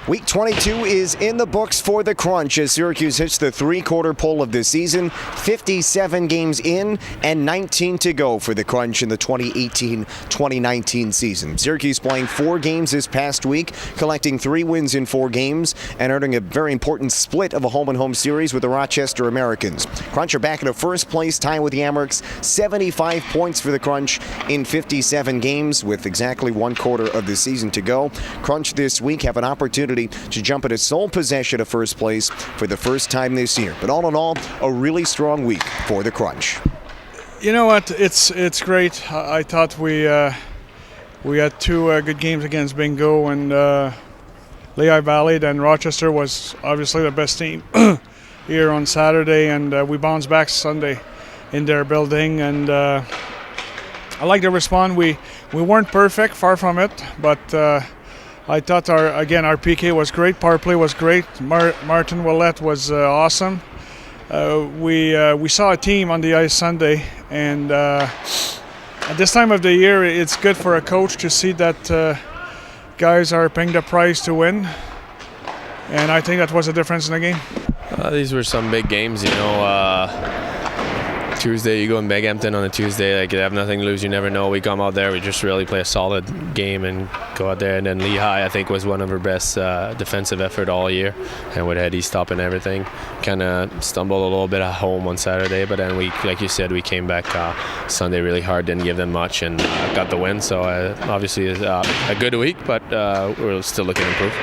Week 22 is in the books for the Crunch as Syracuse hits the three-quarter pole of the season. 57 games in and 19 to go for the Crunch in the 2018-2019 season. Syracuse playing 4 games this past week, collecting 3 wins in 4 games, and earning a very important split of a home-and-home series with the Rochester Americans. Crunch are back in a first-place tie with the Amerks. 75 points for the Crunch in 57 games with exactly 1 quarter of the season to go. Crunch this week have an opportunity to jump into sole possession of first place for the first time this year. But all in all, a really strong week for the Crunch. You know what? It's great. I thought we had 2 good games against Bingo and Lehigh Valley. Then Rochester was obviously the best team here on Saturday, and we bounced back Sunday in their building. And I like the response. We weren't perfect, far from it, but I thought our PK was great, power play was great. Martin Ouellette was awesome. We saw a team on the ice Sunday, and at this time of the year, it's good for a coach to see that guys are paying the price to win, and I think that was the difference in the game. These were some big games, you know. Tuesday, you go in Binghamton on a Tuesday, like you have nothing to lose, you never know. We come out there, we just really play a solid game and go out there. And then Lehigh, I think, was one of our best defensive effort all year. And with Eddie stopping everything, kind of stumbled a little bit at home on Saturday. But then we, like you said, we came back Sunday really hard, didn't give them much, and got the win. So obviously a good week, but we're still looking to improve.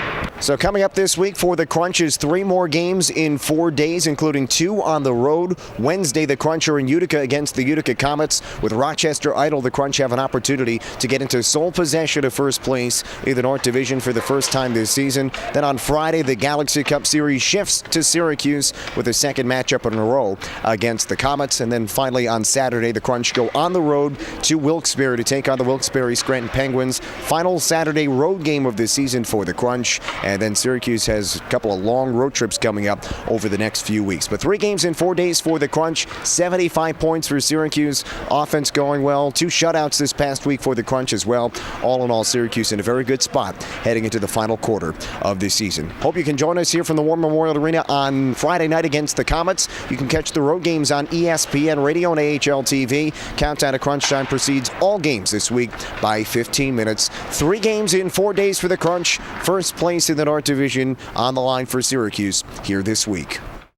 So coming up this week for the Crunch is 3 more games in 4 days, including 2 on the road. Wednesday, the Crunch are in Utica against the Utica Comets. With Rochester idle, the Crunch have an opportunity to get into sole possession of first place in the North Division for the first time this season. Then on Friday, the Galaxy Cup Series shifts to Syracuse with a second matchup in a row against the Comets. And then finally on Saturday, the Crunch go on the road to Wilkes-Barre to take on the Wilkes-Barre Scranton Penguins. Final Saturday road game of the season for the Crunch. And then Syracuse has a couple of long road trips coming up over the next few weeks. But 3 games in 4 days for the Crunch. 75 points for Syracuse. Offense going well. 2 shutouts this past week for the Crunch as well. All in all, Syracuse in a very good spot heading into the final quarter of this season. Hope you can join us here from the War Memorial Arena on Friday night against the Comets. You can catch the road games on ESPN Radio and AHL TV. Countdown to Crunch Time proceeds all games this week by 15 minutes. 3 games in 4 days for the Crunch. First place in the North Division on the line for Syracuse here this week.